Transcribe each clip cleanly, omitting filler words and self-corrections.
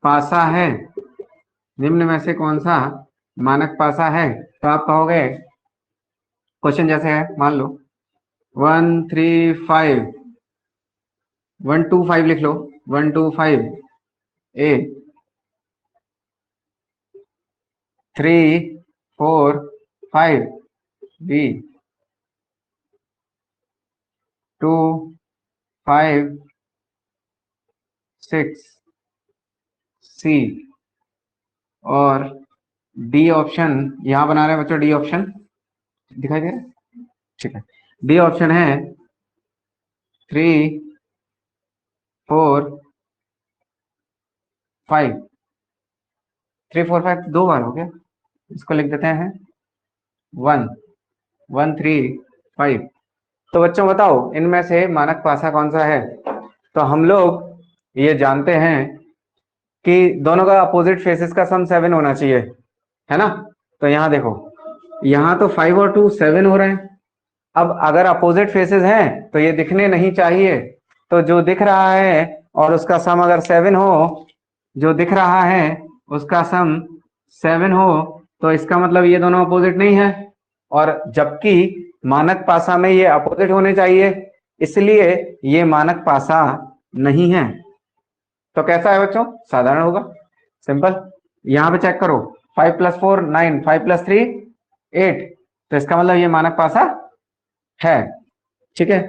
पासा है, निम्न में से कौन सा मानक पासा है? तो आप कहोगे, क्वेश्चन जैसे है, मान लो 135, 125 लिख लो, 125 ए, 345 बी, 256 सी, और डी ऑप्शन यहां बना रहे हैं बच्चों, डी ऑप्शन दिखाई दे रहा है? ठीक है, डी ऑप्शन है 345, 345 दो बार हो गया, इसको लिख देते हैं 1135। तो बच्चों बताओ इनमें से मानक पासा कौन सा है? तो हम लोग ये जानते हैं कि दोनों का अपोजिट फेसेस का सम 7 होना चाहिए, है ना? तो यहाँ देखो, यहाँ तो 5 और 2 7 हो रहे हैं। अब अगर अपोजिट फेसेस हैं तो ये दिखने नहीं चाहिए, तो जो दिख रहा है और उसका सम अगर 7 हो, जो दिख रहा है उसका सम 7 हो, तो इसका मतलब ये दोनों अपोजिट नहीं है, और जबकि मानक पासा में ये अपोजिट होने चाहिए, इसलिए ये मानक पासा नहीं है। तो कैसा है बच्चों? साधारण होगा, सिंपल। यहां पे चेक करो, 5 + 4 9, 5 + 3 8, तो इसका मतलब ये मानक पासा है, ठीक है।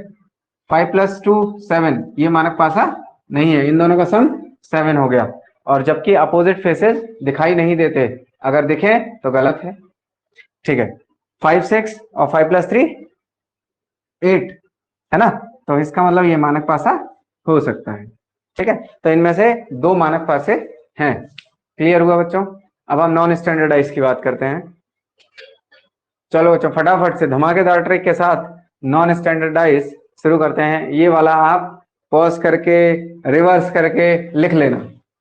5 + 2 7, ये मानक पासा नहीं है, इन दोनों का सम 7 हो गया, और जबकि अपोजिट फेसेस दिखाई नहीं देते, अगर दिखे तो गलत है, ठीक है। 5 6 और 5 + 3 8, है ना? तो इसका मतलब ये मानक पासा हो सकता है, ठीक है। तो इनमें से दो मानक पासे हैं। क्लियर हुआ बच्चों? अब हम नॉन स्टैंडर्डाइज की बात करते हैं। चलो बच्चों फटाफट से धमाकेदार ट्रिक के साथ नॉन स्टैंडर्डाइज शुरू करते हैं। ये वाला आप पॉज करके रिवर्स करके लिख लेना,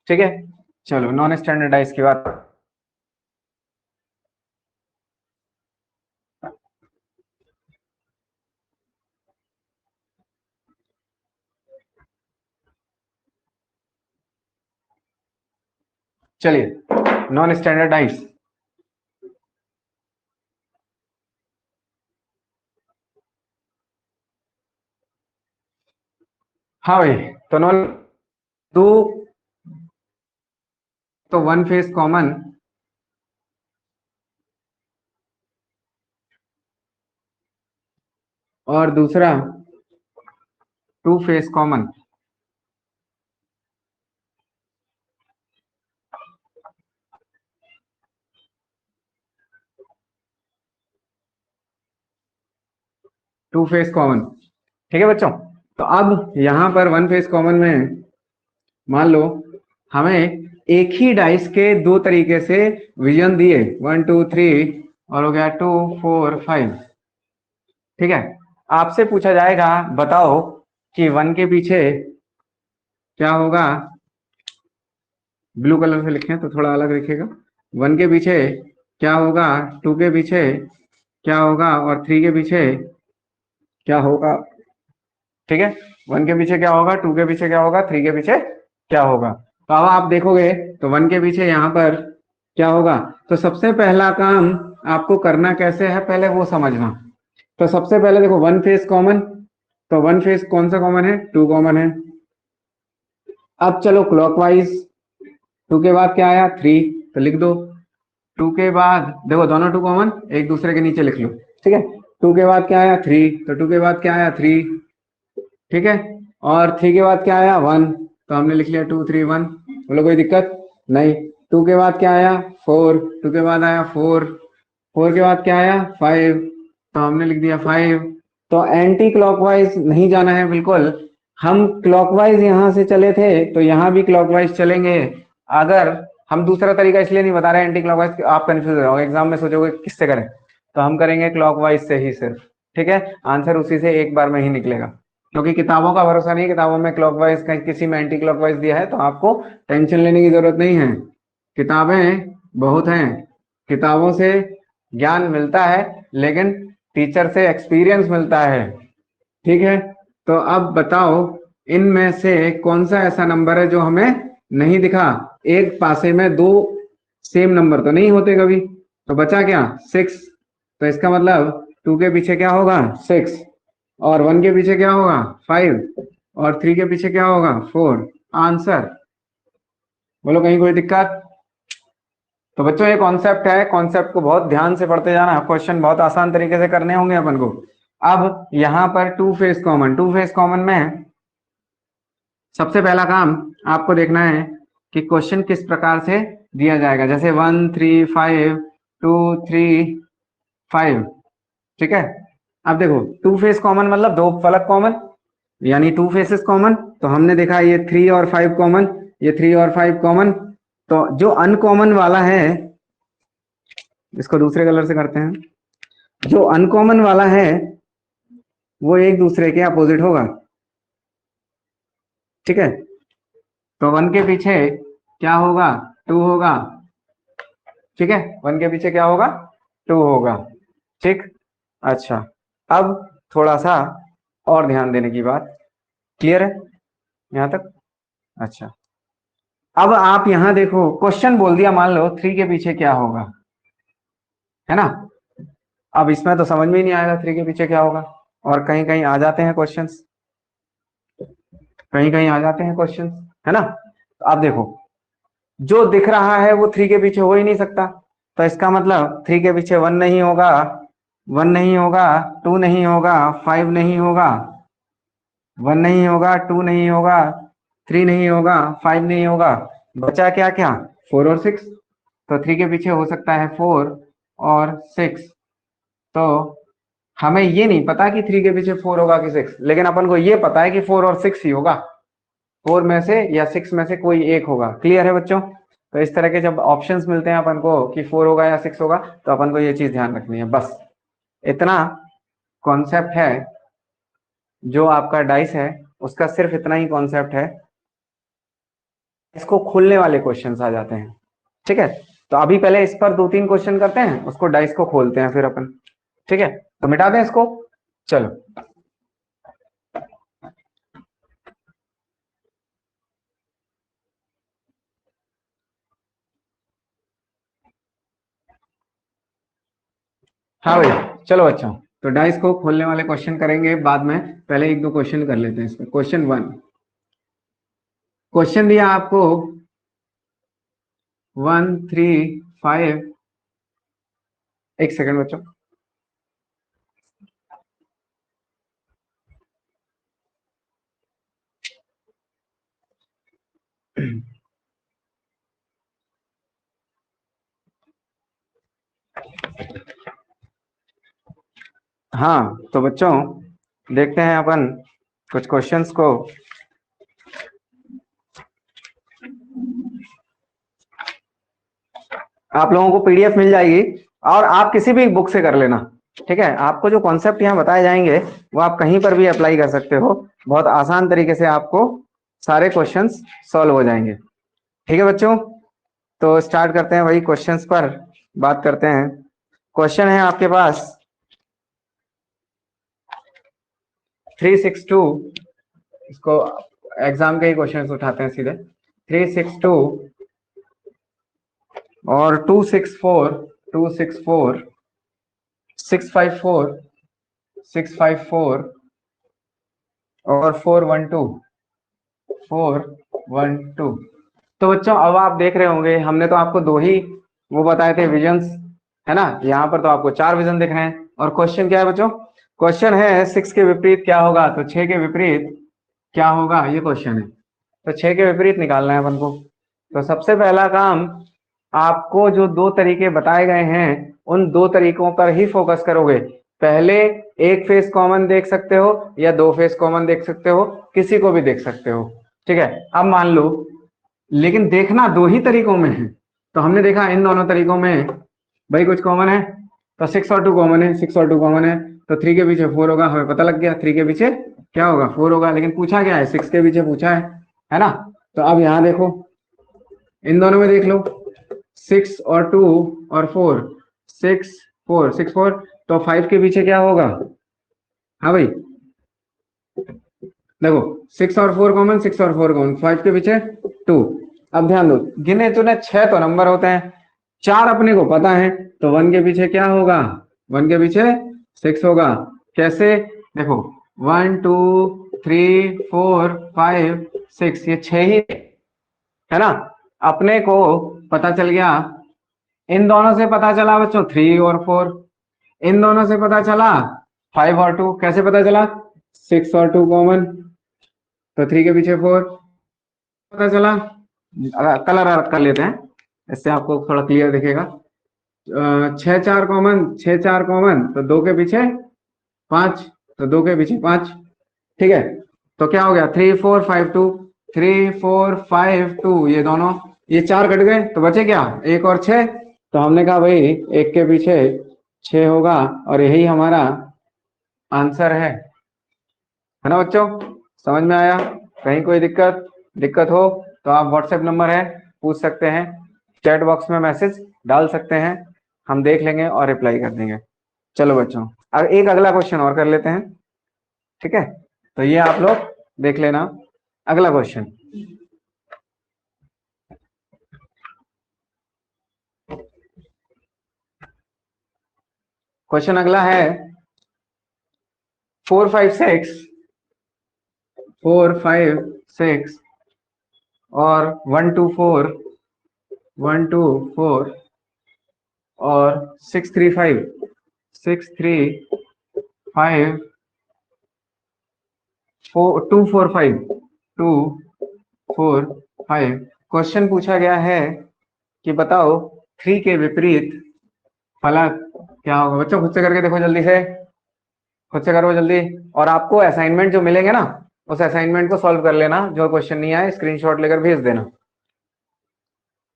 ठीक है। चलो नॉन स्टैंडर्डाइज की बात, चलिए नॉन स्टैंडर्डाइज। हाँ भाई, तो नॉन दो, तो वन फेस कॉमन और दूसरा two face common. Two face common, ठीक है बच्चों। तो अब यहां पर वन फेस कॉमन में मान लो हमें एक ही डाइस के दो तरीके से विजन दिए, 1 2 3 और हो गया 2 4 5, ठीक है। आपसे पूछा जाएगा बताओ कि 1 के पीछे क्या होगा, ब्लू कलर से लिखें तो थोड़ा अलग लिखेगा। 1 के पीछे क्या होगा, 2 के पीछे क्या होगा, और 3 के पीछे क्या होगा, ठीक है। 1 के पीछे क्या होगा, 2 के पीछे क्या होगा, 3 के पीछे क्या होगा। तो अब आप देखोगे तो 1 के पीछे यहाँ पर क्या होगा। तो सबसे पहला काम आपको करना कैसे है, पहले वो समझना। तो सबसे पहले देखो 1 फेस कॉमन, तो 1 फेस कौन सा कॉमन है, 2 कॉमन है। अब चलो क्लॉकवाइज, 2 के बाद क्या आया, 3, तो लिख दो। 2 के बाद देखो दोनों 2 कॉमन, एक दूसरे के नीचे लिख लो, ठीक है। 2 के बाद क्या आया, 3, तो 2 के बाद क्या आया, 3, ठीक है। और 3 के बाद क्या आया, 1, तो हमने लिख लिया 2 3 1, बोलो कोई दिक्कत नहीं। 2 के बाद क्या आया, 4, 2 के बाद आया 4, 4 के बाद क्या आया, 5, तो हमने लिख दिया 5। तो एंटी क्लॉकवाइज नहीं जाना है बिल्कुल, हम क्लॉकवाइज यहाँ से चले थे तो यहाँ भी क्लॉकवाइज चलेंगे। अगर हम दूसरा तरीका इसलिए नहीं बता रहे एंटी क्लॉकवाइज, आप कंफ्यूज हो जाओगे, एग्जाम में सोचोगे किससे करें, तो हम करेंगे क्लॉकवाइज से ही सिर्फ, ठीक है। आंसर उसी से एक बार में ही निकलेगा, क्योंकि किताबों का भरोसा नहीं, किताबों में क्लॉकवाइज किसी में एंटी क्लॉकवाइज दिया है, तो आपको टेंशन लेने की जरूरत नहीं है। किताबें बहुत हैं, किताबों से ज्ञान मिलता है, लेकिन टीचर से एक्सपीरियंस मिलता है, ठीक है। तो अब बताओ इनमें से कौन सा ऐसा नंबर है जो हमें नहीं दिखा, एक पासे में दो सेम नंबर तो नहीं होते कभी, तो बचा क्या 6। तो इसका मतलब 2 के पीछे क्या होगा 6, और 1 के पीछे क्या होगा 5, और 3 के पीछे क्या होगा 4। आंसर। बोलो कहीं कोई दिक्कत? तो बच्चों ये कॉन्सेप्ट है, कॉन्सेप्ट को बहुत ध्यान से पढ़ते जाना, क्वेश्चन बहुत आसान तरीके से करने होंगे अपन को। अब यहाँ पर two face common, two face common में सबसे पहला काम आपको देखना है कि क्वेश्चन किस प्रकार से दिया जाएगा, जैसे 1 3 5 2 3 5, ठीक है। अब देखो टू फेस कॉमन मतलब दो फलक कॉमन, यानी टू फेसेस कॉमन। तो हमने देखा ये 3 और 5 कॉमन, ये 3 और 5 कॉमन। तो जो अनकॉमन वाला है, इसको दूसरे कलर से करते हैं, जो अनकॉमन वाला है वो एक दूसरे के अपोजिट होगा, ठीक है। तो 1 के पीछे क्या होगा 2 होगा, ठीक है। 1 के पीछे क्या होगा 2 होगा, ठीक। अच्छा, अब थोड़ा सा और ध्यान देने की बात, क्लियर है यहां तक? अच्छा, अब आप यहां देखो, क्वेश्चन बोल दिया मान लो 3 के पीछे क्या होगा, है ना। अब इसमें तो समझ में ही नहीं आएगा 3 के पीछे क्या होगा, और कहीं कहीं आ जाते हैं क्वेश्चंस, कहीं कहीं आ जाते हैं क्वेश्चंस, है ना। तो आप देखो, जो दिख रहा है वो 3 के पीछे हो ही नहीं सकता, तो इसका मतलब 3 के पीछे 1 नहीं होगा, 1 नहीं होगा, 2 नहीं होगा, 5 नहीं होगा, 1 नहीं होगा, 2 नहीं होगा, 3 नहीं होगा, 5 नहीं होगा, बचा क्या क्या 4 और 6। तो 3 के पीछे हो सकता है 4 और 6। तो हमें ये नहीं पता कि 3 के पीछे 4 होगा कि 6, लेकिन अपन को ये पता है कि 4 और 6 ही होगा, 4 में से या 6 में से कोई एक होगा। क्लियर है बच्चों? तो इस तरह के जब ऑप्शंस मिलते हैं अपन को कि 4 होगा या 6 होगा, तो अपन को ये चीज ध्यान रखनी है, बस इतना कॉन्सेप्ट है। जो आपका डाइस है उसका सिर्फ इतना ही कॉन्सेप्ट है, इसको खोलने वाले क्वेश्चंस आ जाते हैं, ठीक है। तो अभी पहले इस पर 2-3 क्वेश्चन करते हैं, उसको डाइस को खोलते हैं फिर अपन, ठीक है। तो मिटा दें इसको, चलो। हाँ भैया, चलो बच्चों, तो डाइस को खोलने वाले क्वेश्चन करेंगे बाद में, पहले एक दो क्वेश्चन कर लेते हैं इसमें। क्वेश्चन 1, क्वेश्चन दिया आपको 1 3 5, एक सेकंड बच्चों। हाँ तो बच्चों देखते हैं अपन कुछ क्वेश्चंस को। आप लोगों को पीडीएफ मिल जाएगी, और आप किसी भी बुक से कर लेना, ठीक है। आपको जो कॉन्सेप्ट यहाँ बताए जाएंगे वो आप कहीं पर भी अप्लाई कर सकते हो, बहुत आसान तरीके से आपको सारे क्वेश्चंस सॉल्व हो जाएंगे, ठीक है बच्चों। तो स्टार्ट करते हैं, वही क्वेश्चंस पर बात करते हैं। क्वेश्चन है आपके पास 362, इसको एग्जाम के ही क्वेश्चन उठाते हैं सीधे। 362 और 264, 264, 654, 654 और 412, 412। तो बच्चों अब आप देख रहे होंगे, हमने तो आपको दो ही वो बताए थे विजन्स, है ना। यहाँ पर तो आपको 4 विजन दिख रहे हैं। और क्वेश्चन क्या है बच्चों? क्वेश्चन है 6 के विपरीत क्या होगा, तो 6 के विपरीत क्या होगा ये क्वेश्चन है। तो 6 के विपरीत निकालना है अपन को। तो सबसे पहला काम, आपको जो दो तरीके बताए गए हैं उन दो तरीकों पर ही फोकस करोगे। पहले एक फेस कॉमन देख सकते हो या दो फेस कॉमन देख सकते हो, किसी को भी देख सकते हो, ठीक है। अब मान लो, लेकिन देखना दो ही तरीकों में है। तो हमने देखा इन दोनों तरीकों में भाई कुछ कॉमन है, तो 6 और 2 कॉमन है, 6 और 2 कॉमन है, तो 3 के पीछे 4 होगा, हमें पता लग गया 3 के पीछे क्या होगा 4 होगा। लेकिन पूछा क्या है 6 के पीछे पूछा है ना। तो अब यहाँ देखो, इन दोनों में देख लो, 6 और 2 और 4, 6 4 6 4, तो 5 के पीछे क्या होगा? हाँ भाई देखो, 6 और 4 कॉमन, 6 और 4 कॉमन, 5 के पीछे 2, अब ध्यान दो, गिने चुने 6 तो नंबर होते हैं, 4 अपने को पता है, तो 1 के पीछे क्या होगा, 1 के पीछे 6 होगा। कैसे, देखो 1 2 3 4 5 6, ये 6 ही है ना। अपने को पता चल गया, इन दोनों से पता चला बच्चों 3 और 4, इन दोनों से पता चला 5 और 2, कैसे पता चला, 6 और 2 कॉमन, तो 3 के पीछे 4 पता चला। कलर अलग कर लेते हैं, इससे आपको थोड़ा क्लियर दिखेगा। 6 4 कॉमन, तो 2 के पीछे 5, तो 2 के पीछे 5, ठीक है। तो क्या हो गया, 3 4 5 2, 3 4 5 2, ये दोनों, ये 4 कट गए, तो बचे क्या, 1 और 6। तो हमने कहा भाई 1 के पीछे 6 होगा, और यही हमारा आंसर है ना बच्चों। समझ में आया, कहीं कोई दिक्कत दिक्कत हो तो आप व्हाट्सएप नंबर है, पूछ सकते हैं, चैट बॉक्स में मैसेज डाल सकते हैं, हम देख लेंगे और रिप्लाई कर देंगे। चलो बच्चों, अब एक अगला क्वेश्चन और कर लेते हैं, ठीक है। तो ये आप लोग देख लेना अगला क्वेश्चन। क्वेश्चन अगला है 4 5 6, 4 5 6 और 1 2 4, 1 2 4 और 6 3 5, 6 3 5 4 2 4 5, 2 4 5। क्वेश्चन पूछा गया है कि बताओ 3 के विपरीत फलक क्या होगा। बच्चों खुद से करके देखो, जल्दी से खुद से करो जल्दी, और आपको असाइनमेंट जो मिलेंगे ना, उस असाइनमेंट को सॉल्व कर लेना, जो क्वेश्चन नहीं आए स्क्रीनशॉट लेकर भेज देना,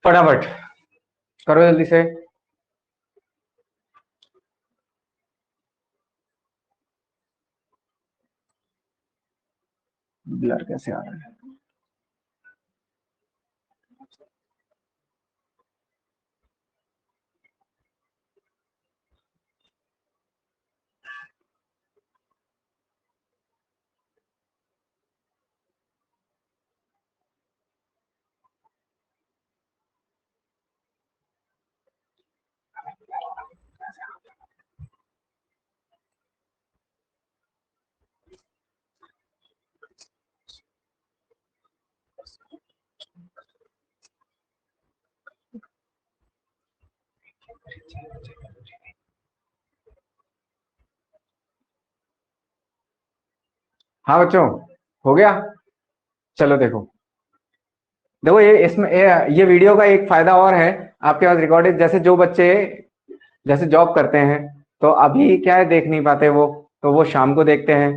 फटाफट करो जल्दी से। ब्लर कैसे आ रहा है, हाँ बच्चों हो गया। चलो देखो, देखो ये वीडियो का एक फायदा और है, आपके पास रिकॉर्डेड, जैसे जो बच्चे जैसे जॉब करते हैं, तो अभी क्या है देख नहीं पाते वो, तो वो शाम को देखते हैं,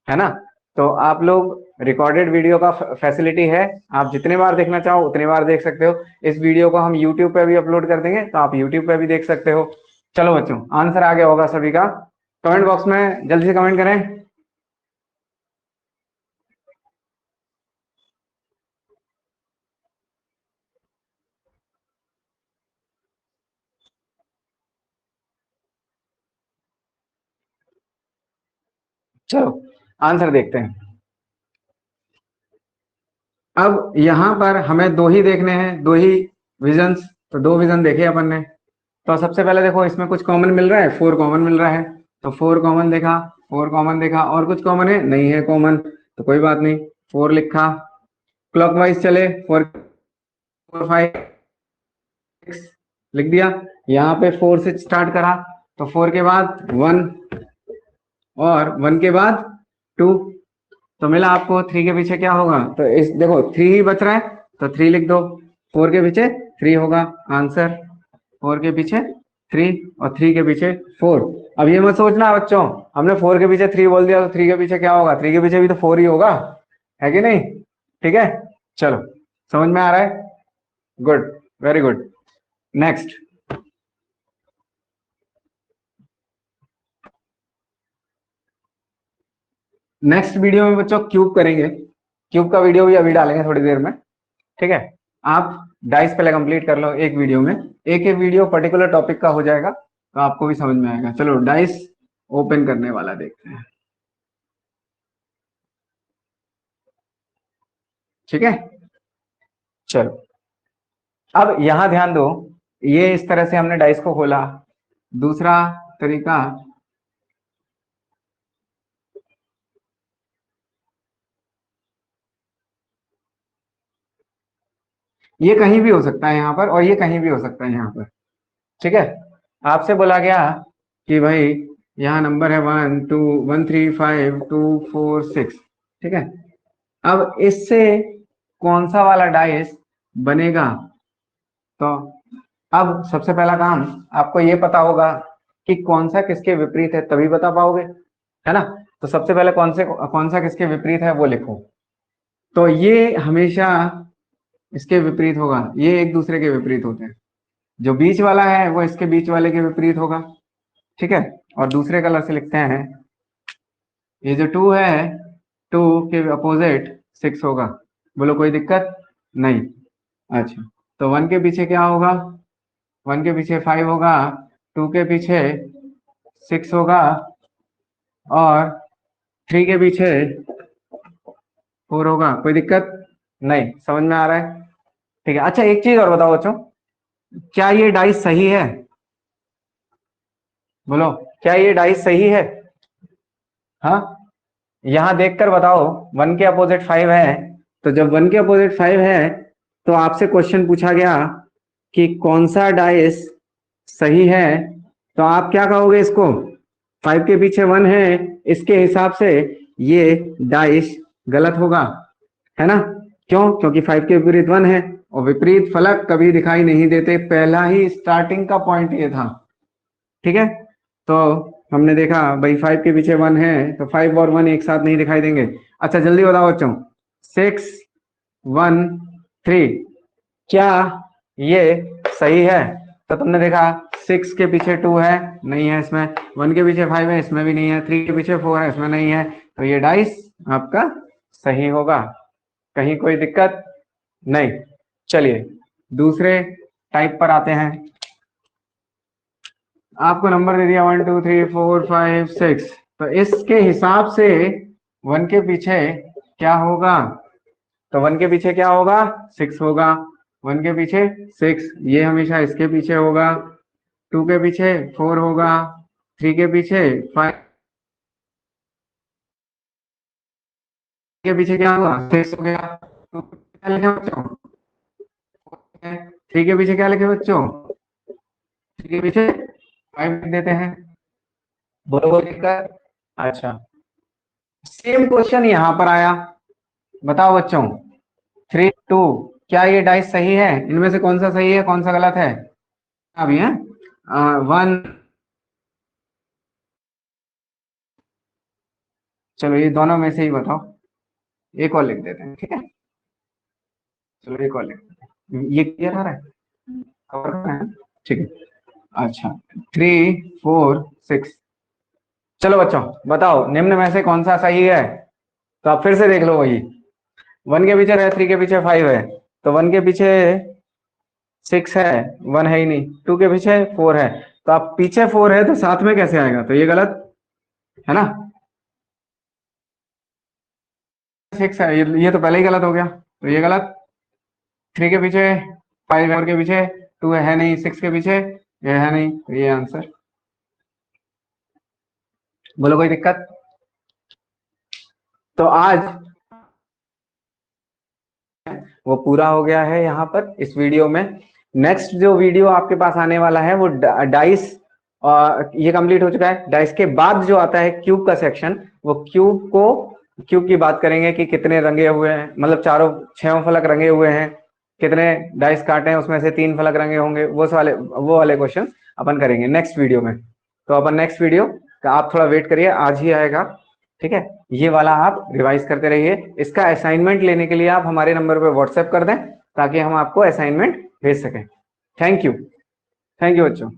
है ना। तो आप लोग रिकॉर्डेड वीडियो का फैसिलिटी है, आप जितने बार देखना चाहो उतने बार देख सकते हो। इस वीडियो को हम यूट्यूब पे भी अपलोड कर देंगे, तो आप यूट्यूब पे भी देख सकते हो। चलो बच्चों, आंसर आ गया होगा सभी का, कमेंट बॉक्स में जल्दी से कमेंट करें। चलो आंसर देखते हैं। अब यहां पर हमें दो ही देखने हैं, दो ही विजन्स, तो दो विजन देखे अपन ने। तो सबसे पहले देखो, इसमें कुछ कॉमन मिल रहा है, 4 कॉमन मिल रहा है, तो 4 कॉमन देखा, 4 कॉमन देखा, और कुछ कॉमन है नहीं है कॉमन, तो कोई बात नहीं, 4 लिखा। क्लॉकवाइज चले, 4 4 5 6 लिख दिया। यहाँ पे 4 से स्टार्ट करा, तो 4 के बाद 1, और 1 के बाद 2, तो मिला आपको 3 के पीछे क्या होगा, तो इस देखो 3 ही बच रहा है, तो 3 लिख दो, 4 के पीछे 3 होगा आंसर, 4 के पीछे 3 और 3 के पीछे 4। अब ये मत सोचना बच्चों, हमने 4 के पीछे 3 बोल दिया तो 3 के पीछे क्या होगा, 3 के पीछे भी तो 4 ही होगा, है कि नहीं। ठीक है, चलो समझ में आ रहा है, good, very good. Next, next video में बच्चों क्यूब करेंगे, क्यूब का वीडियो भी अभी डालेंगे थोड़ी देर में, ठीक है। आप डाइस पहले कंप्लीट कर लो एक वीडियो में, एक एक वीडियो पर्टिकुलर टॉपिक का हो जाएगा, तो आपको भी समझ में आएगा। चलो डाइस ओपन करने वाला देखते हैं, ठीक है। चलो अब यहां ध्यान दो, ये इस तरह से हमने डाइस को खोला। दूसरा तरीका, ये कहीं भी हो सकता है यहाँ पर, और ये कहीं भी हो सकता है यहाँ पर। ठीक है, आपसे बोला गया कि भाई यहाँ नंबर है 1 2 1 3 5 2 4 6। ठीक है, अब इससे कौन सा वाला डाइस बनेगा? तो अब सबसे पहला काम, आपको ये पता होगा कि कौन सा किसके विपरीत है, तभी बता पाओगे, है ना। तो सबसे पहले कौन सा किसके विपरीत है वो लिखो। तो ये हमेशा इसके विपरीत होगा, ये एक दूसरे के विपरीत होते हैं। जो बीच वाला है वो इसके बीच वाले के विपरीत होगा। ठीक है, और दूसरे कलर से लिखते हैं, ये जो 2 है, 2 के अपोजिट 6 होगा। बोलो कोई दिक्कत नहीं। अच्छा, तो 1 के पीछे क्या होगा? 1 के पीछे 5 होगा, 2 के पीछे 6 होगा, और 3 के पीछे 4 होगा। कोई दिक्कत नहीं, समझ में आ रहा है? ठीक है। अच्छा, एक चीज और बताओ बच्चों, क्या ये डाइस सही है? बोलो, क्या ये डाइस सही है? हाँ, यहां देखकर बताओ। 1 के अपोजिट 5 है, तो जब 1 के अपोजिट 5 है तो आपसे क्वेश्चन पूछा गया कि कौन सा डाइस सही है, तो आप क्या कहोगे इसको? 5 के पीछे 1 है, इसके हिसाब से ये डाइस गलत होगा, है ना। क्यों? क्योंकि 5 के विपरीत 1 है, और विपरीत फलक कभी दिखाई नहीं देते, पहला ही स्टार्टिंग का पॉइंट ये था। ठीक है, तो हमने देखा भाई 5 के पीछे 1 है, तो 5 और 1 एक साथ नहीं दिखाई देंगे। अच्छा जल्दी बताओ बच्चों, 6 1 3, क्या ये सही है? तो तुमने देखा 6 के पीछे 2 है, नहीं है इसमें। 1 के पीछे 5 है, इसमें भी नहीं है। 3 के पीछे 4 है, इसमें नहीं है। तो ये डाइस आपका सही होगा, कहीं कोई दिक्कत नहीं। चलिए दूसरे टाइप पर आते हैं। आपको नंबर दे दिया 1 2 3 4 5 6, तो इसके हिसाब से 1 के पीछे क्या होगा? तो 1 के पीछे क्या होगा? 6 होगा। 1 के पीछे 6, ये हमेशा इसके पीछे होगा। 2 के पीछे 4 होगा। 3 के पीछे 5 के पीछे क्या होगा? 6 हो गया। तो क्या लिखे बच्चों? 3 के पीछे क्या लिखे बच्चों? 3 के पीछे 5 लिख देते हैं। बोलो कोई दिक्कत? अच्छा, सेम क्वेश्चन यहां पर आया। बताओ बच्चों, 3 2, क्या ये डाइस सही है? इनमें से कौन सा सही है, कौन सा गलत है? अभी है 1, चलो ये दोनों में से ही बताओ। एक और लिख देते हैं, ठीक है। चलो एक और लिख देते हैं, ये क्लियर आ रहा है? कवर करना है, ठीक है। अच्छा, 3 4 6, चलो बच्चों बताओ निम्न में से कौन सा सही है? तो आप फिर से देख लो, वही 1 के पीछे है, 3 के पीछे 5 है, तो 1 के पीछे 6 है, 1 है ही नहीं। 2 के पीछे 4 है, तो आप पीछे 4 है तो साथ में कैसे आएगा? तो ये गलत है ना। 6 है, ये तो पहले ही गलत हो गया, तो ये गलत। 3 के पीछे 5, 4 के पीछे 2 है नहीं, 6 के पीछे ये है नहीं, तो ये आंसर। बोलो कोई दिक्कत? तो आज वो पूरा हो गया है यहाँ पर इस वीडियो में। नेक्स्ट जो वीडियो आपके पास आने वाला है वो डाइस, ये कंप्लीट हो चुका है। डाइस के बाद जो आता है क्यूब का सेक्शन, वो क्यूब की बात करेंगे कि कितने रंगे हुए हैं, मतलब चारों 6 फलक रंगे हुए हैं, कितने डाइस काटे हैं, उसमें से 3 फलक रंगे होंगे, वो वाले क्वेश्चन अपन करेंगे नेक्स्ट वीडियो में। तो अपन नेक्स्ट वीडियो का आप थोड़ा वेट करिए, आज ही आएगा, ठीक है। ये वाला आप रिवाइज करते रहिए। इसका असाइनमेंट लेने के लिए आप हमारे नंबर पर व्हाट्सएप कर दें, ताकि हम आपको असाइनमेंट भेज सकें। थैंक यू बच्चों।